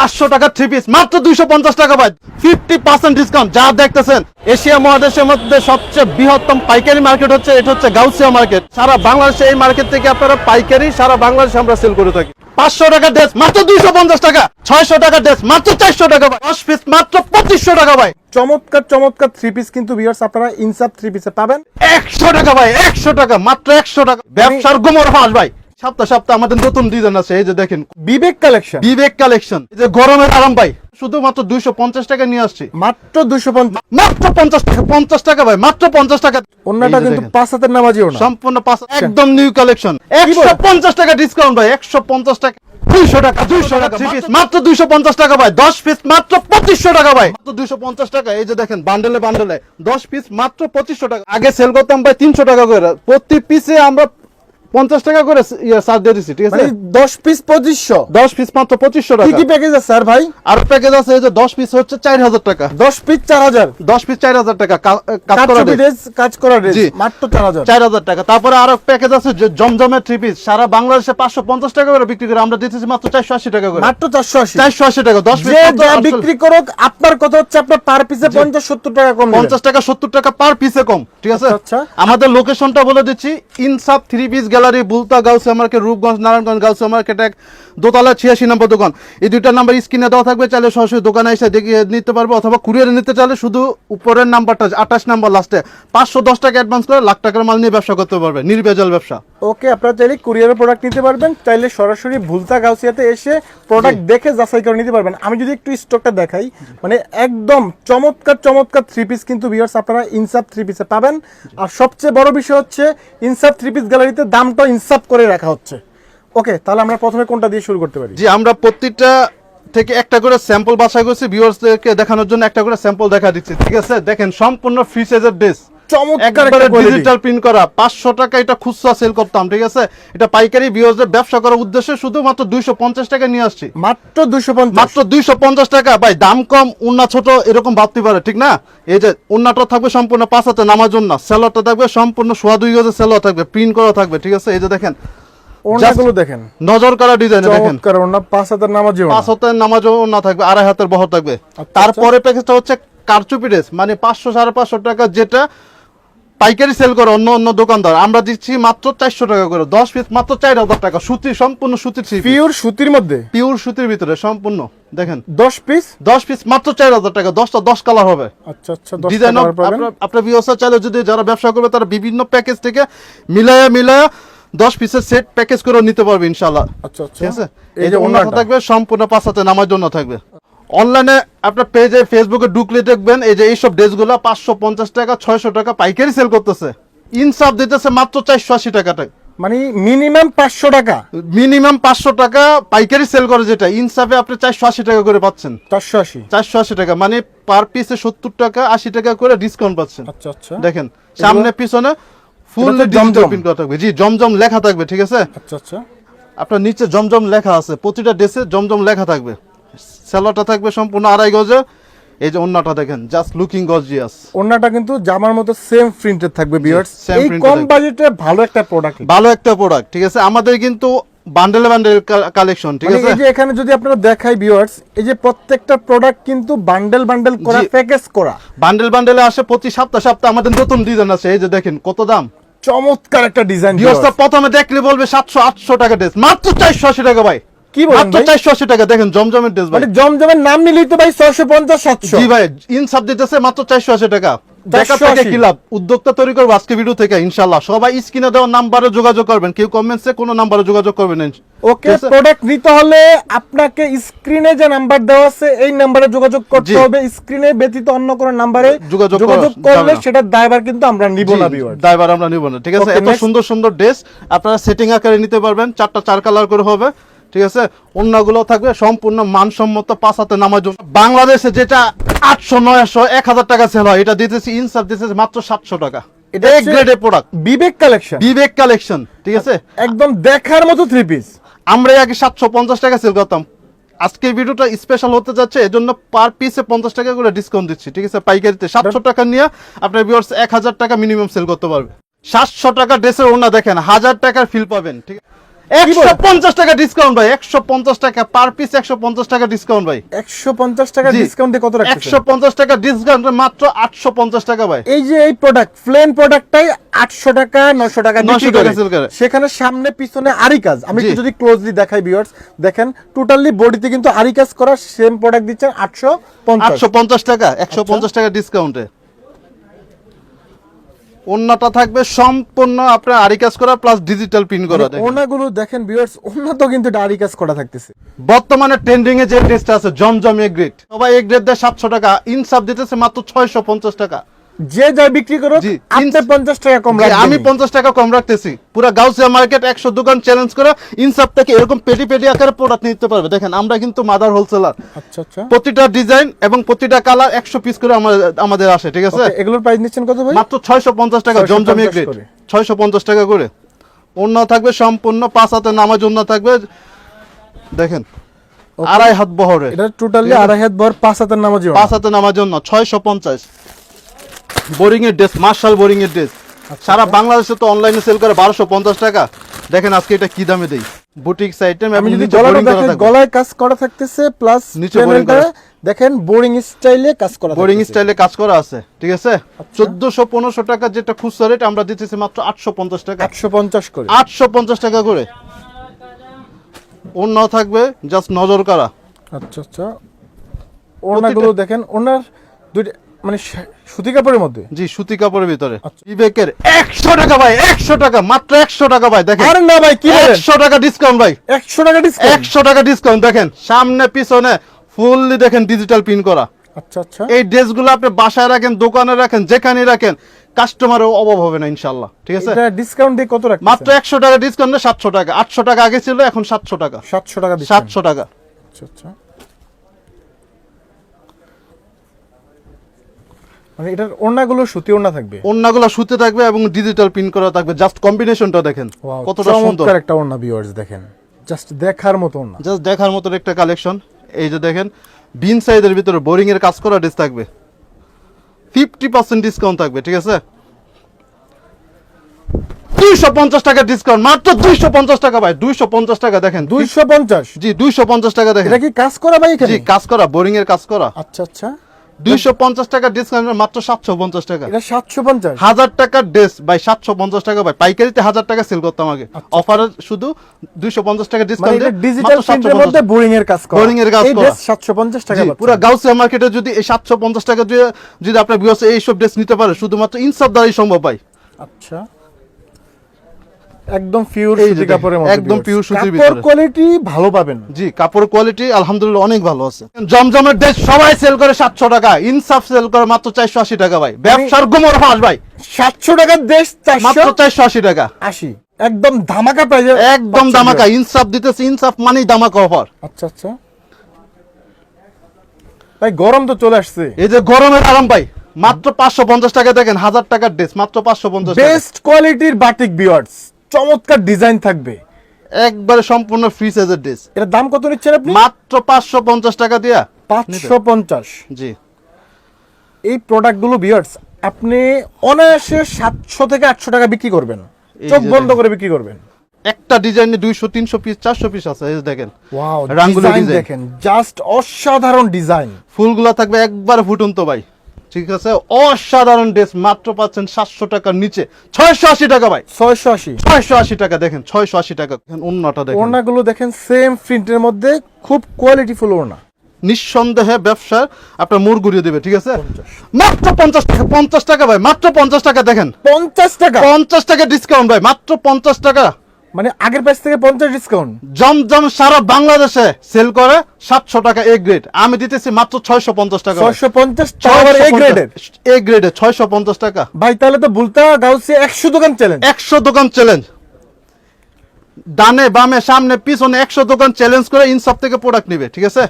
500 টাকা three piece মাত্র 250 টাকা ভাই, 50% ডিসকাউন্ট। যা দেখতেছেন এশিয়া মহাদেশের মধ্যে সবচেয়ে বৃহত্তম পাইকারি মার্কেট হচ্ছে, এটা হচ্ছে গাউসিয়া মার্কেট। সারা বাংলাদেশে এই মার্কেট থেকে আপনারা পাইকারি সারা বাংলাদেশে আমরা সেল করে থাকি। 500 টাকা ড্রেস মাত্র 250 টাকা, 600 টাকা ড্রেস মাত্র 400 টাকা ভাই, 10 পিস মাত্র 2500 টাকা ভাই। চমৎকার চমৎকার থ্রি পিস কিন্তু ভিউয়ার্স আপনারা ইনসাফ থ্রি পিসে পাবেন 100 টাকা ভাই, 100 টাকা মাত্র 100 টাকা। ব্যবসার গোমর ফাঁস ভাই। সপ্তাহ সপ্তাহ আমাদের নতুন ডিজাইন আছে, এই যে দেখেন বিবেক কালেকশন। বিবেক কালেকশন, এই যে গরমের আরাম ভাই, শুধুমাত্র 250 টাকা নিয়ে আসছি, মাত্র 250, মাত্র 50 টাকা, 50 টাকা ভাই, মাত্র 50 টাকা। ওন্নাটা কিন্তু 5 হাতের নামাজিও না, সম্পূর্ণ 5, একদম নিউ কালেকশন। 150 টাকা ডিসকাউন্ট ভাই, 150 টাকা, 200 টাকা, 200 টাকা থ্রি পিস মাত্র 250 টাকা ভাই, 10 পিস মাত্র 2500 টাকা ভাই, মাত্র 250 টাকা। এই যে দেখেন বান্ডেলে বান্ডেলে 10 পিস মাত্র 2500 টাকা। আগে সেল করতাম ভাই 300 টাকা করে, প্রতি পিসে আমরা 50 টাকা করে চার্জ দিয়ে দিচ্ছি, ঠিক আছে? মানে 10 পিস 2500, 10 পিস মাত্র 2500 টাকা। কি কি প্যাকেজ আছে স্যার ভাই? আর প্যাকেজ আছে, এই যে 10 পিস হচ্ছে 4000 টাকা, 10 পিস 4000, 10 পিস 4000 টাকা, কাজ করা কাজ করা ড্রেস জি। মাত্র 4000, 4000 টাকা। তারপরে আরো প্যাকেজ আছে যে জমজমের থ্রি পিস, সারা বাংলাদেশে 550 টাকা করে বিক্রি করে, আমরা দিতেছি মাত্র 480 টাকা করে, মাত্র 480। 480 টাকা 10 পিস। যে যা বিক্রি করুক আপনার কথা হচ্ছে আপনার পার পিসে 50-70 টাকা কম দিবেন। 50 টাকা 70 টাকা পার পিসে কম, ঠিক আছে? আচ্ছা। আমাদের লোকেশনটা বলে দিচ্ছি, ইনসাফ three piece gallery, বুলতা Gausia market, Rupganj Narayanganj Gausia market, এক দোতলা 86 নম্বর দোকান। এই দুইটা নাম্বার স্ক্রিনে দেওয়া থাকবে, চাইলে সরাসরি দোকানে এসে দেখে নিতে পারবে, অথবা কুরিয়ারে নিতে চাইলে শুধু উপরের নাম্বারটা 28 নাম্বার লাস্টে 510 টাকা অ্যাডভান্স করে লাখ টাকার মাল নিয়ে ব্যবসা করতে পারবে, নির্ভেজাল ব্যবসা। ওকে, আপনারা চাইলে কুরিয়ারের প্রোডাক্ট নিতে পারবেন, চাইলে সরাসরি ভুলতা গাউসিয়াতে এসে প্রোডাক্ট দেখে যাচাই করে নিতে পারবেন। আমি যদি একটু স্টকটা দেখাই, মানে একদম চমৎকার চমৎকার থ্রি পিস কিন্তু ভিউয়ার্স আপনারা ইনসাফ থ্রি পিসে পাবেন। আর সবচেয়ে বড় বিষয় হচ্ছে ইনসাফ থ্রি পিস গ্যালারিতে দামটা ইনসাফ করে রাখা হচ্ছে। ওকে, তাহলে আমরা প্রথমে কোনটা দিয়ে শুরু করতে পারি? জি, আমরা প্রত্যেকটা থেকে একটা করে স্যাম্পল বাছাই করছি, ভিউয়ার্সদেরকে দেখানোর জন্য একটা করে স্যাম্পল দেখা দিচ্ছি, ঠিক আছে? দেখেন সম্পূর্ণ ফ্রি সাইজের ড্রেস, চমৎকার একবারে একটা কোয়ালিটি। ডিজিটাল প্রিন্ট করা। 500 টাকা এটা খুচরা সেল করতাম, ঠিক আছে? এটা পাইকারি ভিউয়ার্সদের ব্যবসা করার উদ্দেশ্যে শুধুমাত্র 250 টাকা নিয়ে আসছি, মাত্র 250, মাত্র 250 টাকা ভাই। দাম কম, উন্না ছোট, এরকম ভাবতে পারে, ঠিক না? এই যে উন্নাটা থাকবে সম্পূর্ণ 5 হাতে নামার জন্য, সেলোয়ারটা থাকবে সম্পূর্ণ সোয়া 2 গজের সেলোয়ার থাকবে, প্রিন্ট করা থাকবে, ঠিক আছে? এই যে দেখেন ওড়নাগুলো দেখেন, নজর করা ডিজাইন, দেখেন চমৎকার ওড়না, 5 হাতের নামাজিও 5 হাতের নামাজও না থাকবে, 2.5 হাতের বহর থাকবে। তারপরে প্যাকেজটা হচ্ছে কারচুপি ড্রেস, মানে 500 550 টাকা, যেটা পাইকারি সেল করে অন্য অন্য দোকানদার, আমরা দিচ্ছি মাত্র 400 টাকা করে, 10 পিস মাত্র 4000 টাকা। সুতি, সম্পূর্ণ সুতির থ্রি পিস, পিওর সুতির মধ্যে, পিওর সুতির ভিতরে সম্পূর্ণ, দেখেন 10 পিস 10 পিস মাত্র 4000 টাকা, 10টা 10 কালার হবে। আচ্ছা আচ্ছা, 10 ডিজাইন কালার পাবেন। আপনার ভিউয়ার্সরা চাইলে যদি যারা ব্যবসা করবে তারা বিভিন্ন প্যাকেজ থেকে মিলায়া 10 পিসের সেট প্যাকেজ করে নিতে পারবে ইনশাআল্লাহ। আচ্ছা আচ্ছা, ঠিক আছে? এই যে ওন্নাটা ওড়নাটা থাকবে সম্পূর্ণ 5 হাতে নামার জন্য থাকবে। অনলাইনে আপনার পেজে ফেসবুকে ঢুকলে দেখবেন এই যে এইসব ড্রেসগুলো 550 টাকা 600 টাকা পাইকারি সেল করতেছে, ইনসাফ দিতেছে মাত্র 480 টাকাতে, মানে মিনিমাম 500 টাকা, মিনিমাম 500 টাকা পাইকারি সেল করে, যেটা ইনসাফে আপনি 480 টাকা করে পাচ্ছেন। 480, 480 টাকা মানে পার পিসে 70 টাকা 80 টাকা করে ডিসকাউন্ট পাচ্ছেন। আচ্ছা আচ্ছা, দেখেন সামনে পিছনে ফুল এটা তো জমজম জমজম প্রিন্ট করা থাকবে, জি জমজম লেখা থাকবে, ঠিক আছে? আচ্ছা আচ্ছা, আপনার নিচে জমজম লেখা আছে, প্রতিটা ড্রেসে জমজম লেখা থাকবে। সেলোয়ারটা থাকবে সম্পূর্ণ 2.5 গজে। এই যে ওন্নাটা দেখেন, জাস্ট লুকিং গর্জিয়াস। ওড়নাটা কিন্তু জামার মতো সেম প্রিন্টেড থাকবে ভিউয়ার্স। same এই printed কম থাকবে। বাজেটে ভালো একটা প্রোডাক্ট, ভালো একটা প্রোডাক্ট, ঠিক আছে? আমাদের কিন্তু বান্ডেলে বান্ডেল কালেকশন, ঠিক আছে? এই যে এখানে যদি আপনারা দেখাই ভিউয়ার্স, এই যে প্রত্যেকটা প্রোডাক্ট কিন্তু বান্ডেল বান্ডেল করা, জি। প্যাকেজ করা, বান্ডেল বান্ডেলে আসে প্রতি সপ্তাহ সপ্তাহ আমাদের নতুন ডিজাইন আছে। এই যে দেখেন কত দাম, চমৎকার একটা ডিজাইন। ভিউয়ার্সরা প্রথমে দেখলে বলবে 700 800 টাকা ড্রেস, মাত্র 480 টাকা ভাই। কি বলেন মাত্র ভাই? 480 টাকা। দেখেন জমজমের ড্রেস ভাই, মানে জমজমের নাম নিলেই তো ভাই 650 700। জি ভাই, ইনসাফ দিতেছে মাত্র 480 টাকা। দেখা থেকে 480 কি লাভ? উদ্যোক্তা তৈরি করবো আজকে ভিডিও থেকে ইনশাআল্লাহ। সবাই স্ক্রিনে দেওয়া নাম্বারে যোগাযোগ করবেন, কেউ কমেন্টসে কোনো নাম্বারে যোগাযোগ করবেন না। ওকে, প্রোডাক্ট নিতে হলে আপনাকে স্ক্রিনে যে নাম্বার দেওয়া আছে এই নাম্বারে যোগাযোগ করতে জি। হবে। স্ক্রিনে ব্যতীত অন্য কোনো নাম্বারে যোগাযোগ যোগাযোগ করা করলে যাবে না। সেটার দায়ভার কিন্তু আমরা নিব না ভিউয়ার। ড্রাইভার আমরা নিব না, ঠিক আছে? Okay, এত next. সুন্দর সুন্দর ড্রেস আপনারা সেটিং আকারে নিতে পারবেন, 4 কালার করে হবে, ঠিক আছে? অন্যগুলো থাকবে সম্পূর্ণ মানসম্মত 5 হাতে নামার জন্য। বাংলাদেশে যেটা 800 900 1000 টাকা সেল হয়, এটা দিতেছি ইনসাফ দিতেছি মাত্র 700 টাকা। এটা এটা হচ্ছে গ্রেডের প্রোডাক্ট, বিবেক কালেকশন, বিবেক কালেকশন, ঠিক আছে? একদম দেখার মতো থ্রি পিস। আমরা আগে 750 টাকা সেল করতাম, আজকে এই ভিডিওটা স্পেশাল হতে যাচ্ছে, এজন্য পার পিসে 50 টাকা করে ডিসকাউন্ট দিচ্ছি, ঠিক আছে? পাইকারিতে 700 টাকা নিয়ে আপনার ভিউয়ার্স 1000 টাকা মিনিমাম সেল করতে পারবে। 700 টাকা ড্রেসের ওড়না দেখেন, 1000 টাকার ফিল পাবেন, ঠিক আছে? 150 টাকা ডিসকাউন্ট ভাই, 150 টাকা পার পিস, 150 টাকা ডিসকাউন্ট ভাই, 150 টাকা জি। ডিসকাউন্ট দিয়ে কত রাখছেন? 150 টাকা ডিসকাউন্ট মাত্র 850 টাকা ভাই। এই যে এই প্রোডাক্ট প্লেন প্রোডাক্টটাই 800 টাকা 900 টাকা 900 বিক্রি টাকা করে। সেল করে। সেখানে সামনে পিছনে আরি কাজ, আমি জি। একটু যদি ক্লোজলি দেখাই ভিউয়ার্স, দেখেন টোটালি বডিতে কিন্তু আরি কাজ করা সেম প্রোডাক্ট দিচ্ছেন 850। 850 টাকা, 150 টাকা ডিসকাউন্টে। ওন্নাটা থাকবে সম্পূর্ণ আপনার আরি কাজ করা প্লাস ডিজিটাল প্রিন্ট করা। দেখেন ওনাগুলো দেখেন ভিউয়ার্স, ওনা তো কিন্তু আরি কাজ করা থাকতেছে। বর্তমানে ট্রেন্ডিং এ যে ড্রেসটা আছে জমজমিয়ে গ্রেড, সবাই এই গ্রেড দেয় 700 টাকা, ইনসাফ দিতেছে মাত্র 650 টাকা। যে যা বিক্রি করো জি, আপনি 50 টাকা কম জি, রাখবেন। আমি 50 টাকা কম রাখতেছি। পুরো গাউসিয়া মার্কেট 100 দোকান চ্যালেঞ্জ করে ইনসাফ থেকে এরকম পেটি পেটি আকারে প্রোডাক্ট নিতে পারবে। দেখেন আমরা কিন্তু মাদার হোলসেলার, আচ্ছা আচ্ছা। প্রতিটা ডিজাইন এবং প্রতিটা কালার 100 পিস করে আমাদের আসে, ঠিক আছে? Okay, এগুলোর প্রাইস নিচ্ছেন কত ভাই? মাত্র 650 টাকা 650 জমজমিয়ে গ্রেড, করে। 650 টাকা করে। ওন্না থাকবে সম্পূর্ণ 5 হাতের নামাজ ওন্না থাকবে, দেখেন আড়াই হাত বহরে, এটা টোটালি আড়াই হাত ভর 5 হাতের নামাজি। 5 হাতের নামার জন্য 650। বোরিং এর ড্রেস, মার্শাল বোরিং এর ড্রেস, সারা বাংলাদেশে তো অনলাইনে সেল করে 1250 টাকা। দেখেন আজকে এটা কি দামে দেই, বুটিক্স আইটেম। আমি এবং যদি নিচে গলাটা boring করা দেখেন, থাকবে। গলায় কাজ করা থাকতেছে প্লাস নিচে boring করা। দেখেন বোরিং স্টাইলে কাজ করা বোরিং থাকতেছে। স্টাইলে কাজ করা আছে, ঠিক আছে? 1400-1500 টাকা যেটা খুচরা রেট, আমরা দিতেছি মাত্র 850 টাকা, 850 করে। 850 টাকা করে। অন্য থাকবে জাস্ট নজর করা। আচ্ছা আচ্ছা। ওনাগুলো দেখেন, ওনার দুইটা মানে সুতি কাপড়ের মধ্যে। জি, সুতি কাপড়ের ভিতরে। আচ্ছা। বিবেকের 100 টাকা ভাই, 100 টাকা, মাত্র 100 টাকা ভাই। দেখেন আরে না ভাই, কি বলেন? 100 টাকা ডিসকাউন্ট ভাই, 100 টাকা ডিসকাউন্ট। 100 টাকা ডিসকাউন্ট। দেখেন সামনে পিছনে ফুললি দেখেন ডিজিটাল প্রিন্ট করা। আচ্ছা আচ্ছা। এই ড্রেসগুলো আপনি বাসায় রাখেন, দোকানে রাখেন, যেখানে রাখেন, কাস্টমারের অভাব হবে না ইনশাআল্লাহ, ঠিক আছে? এটা ডিসকাউন্ট দিয়ে কত রাখছেন? মাত্র 100 টাকা ডিসকাউন্টে 700 টাকা। 800 টাকা আগে ছিল, এখন 700 টাকা। 700 টাকা ডিসকাউন্ট। 700 টাকা। আচ্ছা আচ্ছা। মানে এটার ওড়নাগুলো সুতি ওড়না থাকবে। ওন্নাগুলো সুতে থাকবে এবং ডিজিটাল প্রিন্ট করা থাকবে। জাস্ট কম্বিনেশনটা দেখেন Wow, কতটা সুন্দর, চমৎকার একটা ওড়না ভিউয়ার্স, দেখেন জাস্ট দেখার মতো ওড়না। জাস্ট দেখার মতো একটা কালেকশন। এই যে দেখেন বিন সাইজের ভিতরে বোরিং এর কাজ করা ড্রেস থাকবে, 50% ডিসকাউন্ট থাকবে, ঠিক আছে? 250 টাকা ডিসকাউন্ট, মাত্র 250 টাকা ভাই, 250 টাকা। দেখেন 250। জি, 250 টাকা। দেখেন এটা কি কাজ করা ভাই এখানে? জি, কাজ করা, বোরিং এর কাজ করা। আচ্ছা আচ্ছা। 250 টাকা ডিসকাউন্ট, মাত্র 750 টাকা। এটা 750। 1000 টাকার ড্রেস ভাই 750 টাকা ভাই, পাইকারিতে 1000 টাকা সেল করতাম আগে, অফারে শুধু 250 টাকা মানে ডিসকাউন্ট। এটা ডিজিটাল প্রিন্টের মধ্যে বোরিং এর কাজ করা। Boring এর কাজ এই করা। ড্রেস 750 টাকা পাচ্ছেন। পুরো গাউসিয়া মার্কেটে যদি এই 750 টাকা দিয়ে যদি আপনার ভিউয়ার্স এই সব ড্রেস নিতে পারে, শুধুমাত্র ইনসাফ দ্বারাই সম্ভব ভাই। আচ্ছা। একদম পিওর এই যে সুতি দেখেন, কাপড়ের মধ্যে। একদম pure সুতির কাপড় ভিতরে। কোয়ালিটি ভালো পাবেন। জি, কাপড় কোয়ালিটি আলহামদুলিল্লাহ অনেক ভালো আছে। জমজমের ড্রেস সবাই সেল করে 700 টাকা, ইনসাফ সেল করে মাত্র 480 টাকা ভাই। ব্যবসার গোমর ফাঁস ভাই, 700 টাকার ড্রেস মাত্র 480। 480 টাকা। একদম ধামাকা প্রাইজে। একদম দামাকা, ইনসাফ দিতেছে, ইনসাফ মানেই দামাকা অফার। আচ্ছা আচ্ছা। ভাই গরম তো চলে আসছে। এই যে গরমের আরাম ভাই, মাত্র 550 টাকা। দেখেন 1000 টাকার ড্রেস মাত্র 550 টাকা। বেস্ট কোয়ালিটির বাটিক ভিউয়ার্স, চমৎকার ডিজাইন থাকবে। একবারে সম্পূর্ণ ফ্রি সাইজের ড্রেস, এর দাম কত নিচ্ছেন আপনি? মাত্র 550 টাকা দিয়া। 550। জি, এই প্রোডাক্টগুলো ভিউয়ার্স আপনি অনায়াসে 700 থেকে 800 টাকা বিক্রি করবেন, এই চোখ যে বন্ধ দেখেন। করে বিক্রি করবেন। একটা ডিজাইনে 200 300 পিস 400 পিস আছে। এই যে দেখেন ওয়াও, রাঙ্গুলি ডিজাইন ডিজাইন, দেখেন, জাস্ট অসাধারণ ডিজাইন। ফুলগুলা থাকবে একবারে ফুটন্ত ভাই, ঠিক আছে? অসাধারণ ড্রেস, মাত্র পাচ্ছেন 700 টাকার নিচে 680 টাকা ভাই। 680। 680 টাকা। দেখেন 680 টাকা। দেখেন ওন্নাটা দেখেন, ওড়নাগুলো দেখেন সেম প্রিন্টের মধ্যে, খুব কোয়ালিটিফুল ওড়না। নিঃসন্দেহে ব্যবসার আপনার মোড় ঘুরিয়ে দেবে, ঠিক আছে? মাত্র 50 টাকা। 50 টাকা ভাই, মাত্র 50 টাকা। দেখেন 50 টাকা, 50 টাকা ডিসকাউন্ট ভাই, মাত্র 50 টাকা। মানে আগের প্রাইস থেকে 50 ডিসকাউন্ট। জমজম সারা বাংলাদেশে সেল করে 700 টাকা এ গ্রেড, আমি দিতেছি মাত্র 650 টাকা ভাই। 650 টাকা এ গ্রেডের। এ গ্রেডে 650 টাকা ভাই তাহলে তো বুলতা গাউসিয়া 100 দোকান চ্যালেঞ্জ। 100 দোকান চ্যালেঞ্জ, ডানে বামে সামনে পিছনে 100 দোকান চ্যালেঞ্জ করে ইনসাফ থেকে প্রোডাক্ট নিবে, ঠিক আছে?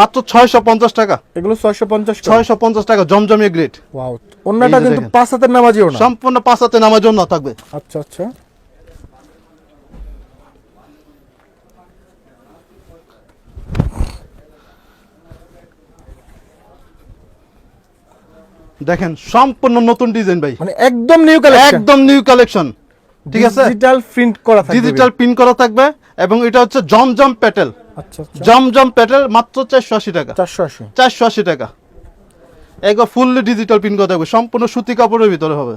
মাত্র 650 টাকা। এগুলো 650 করে। 650 টাকা জমজমিয়ে গ্রেড। ওয়াও, ওড়নাটা এই যে কিন্তু দেখেন। 5 হাতের নামাজি ওড়না। সম্পূর্ণ 5 হাতে নামার জন্য থাকবে। আচ্ছা আচ্ছা। দেখেন সম্পূর্ণ নতুন ডিজাইন ভাই, মানে একদম নিউ কালেকশন। একদম নিউ কালেকশন। ঠিক আছে, ডিজিটাল প্রিন্ট করা থাকবে, ডিজিটাল প্রিন্ট করা থাকবে এবং এটা হচ্ছে জমজম প্যাটেল। আচ্ছা আচ্ছা, জমজম প্যাটেল মাত্র 480 টাকা, 480। 480 টাকা। একবার ফুললি ডিজিটাল প্রিন্ট করা থাকবে, সম্পূর্ণ সুতি কাপড়ের ভিতরে হবে।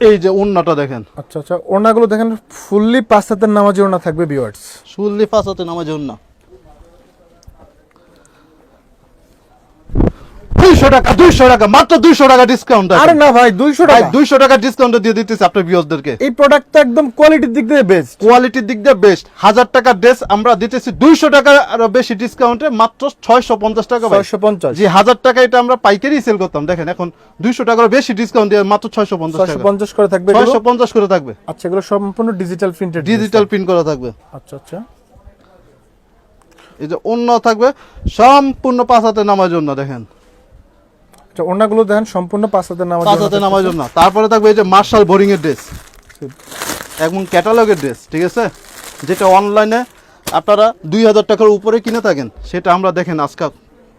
এই যে ওড়নাটা দেখেন, আচ্ছা আচ্ছা, ওড়নাগুলো দেখেন ফুললি 5 হাতের নামাজি ওড়না থাকবে ভিউয়ার্স। ফুললি ফাঁসাতে নামাজ ওড়না। 200 টাকা, 200 টাকা, মাত্র 200 টাকা ডিসকাউন্ট। আরে না ভাই 200 ভাই টাকা, 200 টাকা ডিসকাউন্ট দিয়ে দিতেছি আপনার ভিউয়ারদেরকে। এই প্রোডাক্টটা একদম কোয়ালিটির দিক দিয়ে বেস্ট। কোয়ালিটির দিক দিয়ে বেস্ট। 1000 টাকার ড্রেস আমরা দিতেছি 200 টাকা আরো বেশি ডিসকাউন্টে মাত্র 650 টাকা ভাই। 650। জি, 1000 টাকা এটা আমরা পাইকারি সেল করতাম, দেখেন এখন 200 টাকার বেশি ডিসকাউন্ট দিয়ে মাত্র 650 টাকা। 650 করে থাকবে এগুলো। 650 করে থাকবে। আচ্ছা, এগুলো সম্পূর্ণ ডিজিটাল প্রিন্টেড, ডিজিটাল প্রিন্ট করা থাকবে। আচ্ছা আচ্ছা, এই যে অন্য থাকবে সম্পূর্ণ 5 হাতে নামার জন্য, দেখেন আচ্ছা, ওড়নাগুলো দেখেন সম্পূর্ণ 5 হাতের নামাজি 5 হাতে নামার জন্য। তারপরে থাকবে এই যে মার্শাল বোরিং এর ড্রেস এবং ক্যাটালগের ড্রেস, ঠিক আছে, যেটা অনলাইনে আপনারা 2000 টাকার উপরে কিনে থাকেন, সেটা আমরা দেখেন আজকে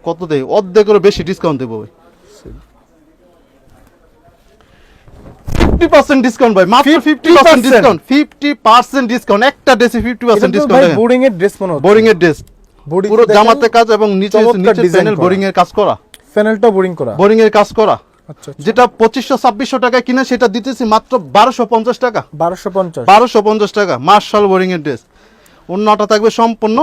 কত দেই, অর্ধেকেরও বেশি ডিসকাউন্ট দেবো ভাই। 50% ডিসকাউন্ট ভাই, মাত্র 50% ডিসকাউন্ট, 50% ডিসকাউন্ট। একটা ড্রেসে 50% ডিসকাউন্ট। ভাই বোরিং এর ড্রেস মনে হচ্ছে। বোরিং এর ড্রেস, বডি পুরো জামাতে কাজ এবং নিচে চমৎকার নিচে design প্যানেল করা। বোরিং এর কাজ করা, প্যানেলটা বোরিং করা। বোরিং এর কাজ করা। আচ্ছা আচ্ছা, যেটা 2500-2600 টাকা কিনে সেটা দিতেছি মাত্র 1250 টাকা। 1250। 1250 টাকা মার্শাল বোরিং এর ড্রেস। অন্যটা থাকবে সম্পূর্ণ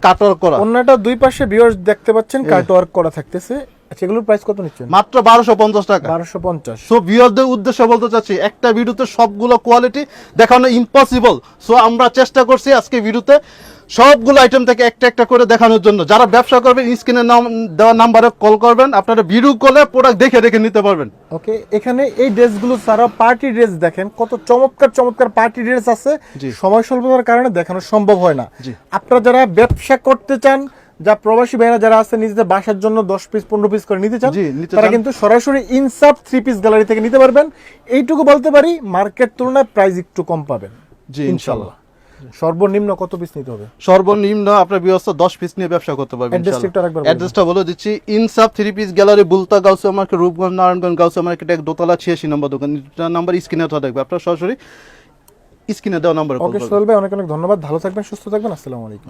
কাটওয়ার্ক করা, ওড়নাটা দুই পাশে ভিউয়ার্স দেখতে পাচ্ছেন কাটওয়ার্ক করা থাকতেছে। আচ্ছা, এগুলোর প্রাইস কত নিচ্ছেন? মাত্র 1250 টাকা। 1250। সো ভিউয়ারদের উদ্দেশ্যে বলতে চাচ্ছি, একটা ভিডিওতে সবগুলো কোয়ালিটি দেখানো ইম্পসিবল। সো আমরা চেষ্টা করছি আজকে ভিডিওতে সবগুলো আইটেম থেকে একটা একটা করে দেখানোর জন্য। যারা ব্যবসা করবেন স্ক্রিনে দেওয়া নাম্বারে কল করবেন, আপনারা ভিডিও কলে প্রোডাক্ট দেখে দেখে নিতে পারবেন। ওকে, এখানে এই ড্রেসগুলো ছাড়াও পার্টি ড্রেস দেখেন, কত চমৎকার চমৎকার পার্টি ড্রেস আছে। জি। সময় স্বল্পতার কারণে দেখানো সম্ভব হয় না। জি। আপনারা যারা ব্যবসা করতে চান, যা প্রবাসী ভাইরা যারা আছে নিজেদের বাসার জন্য 10 পিস 15 পিস করে নিতে চান, জি, নিতে তারা চান। কিন্তু সরাসরি ইনসাফ 3 পিস গ্যালারি থেকে নিতে পারবেন। এইটুকু বলতে পারি, মার্কেট তুলনায় প্রাইস একটু কম পাবেন জি, ইনশাআল্লাহ। সর্বনিম্ন কত পিস নিতে হবে? সর্বনিম্ন আপনার ব্যবস্থা 10 পিস নিয়ে ব্যবসা করতে পারবেন Address-টা ইনশাআল্লাহ। একবার বলুন। অ্যাড্রেসটা বলে দিচ্ছি, ইনসাফ 3 piece gallery, বুলতা Gausia market, Rupganj Narayanganj Gausia market, এক দোতলা 86 নম্বর দোকান। নাম্বার স্ক্রিনে দেওয়া থাকবে, আপনারা সরাসরি স্ক্রিনে দেওয়া নাম্বার কল ওকে করবেন। সোহেল ভাই, অনেক অনেক ধন্যবাদ। ভালো থাকবেন, সুস্থ থাকবেন। আসসালামু আলাইকুম।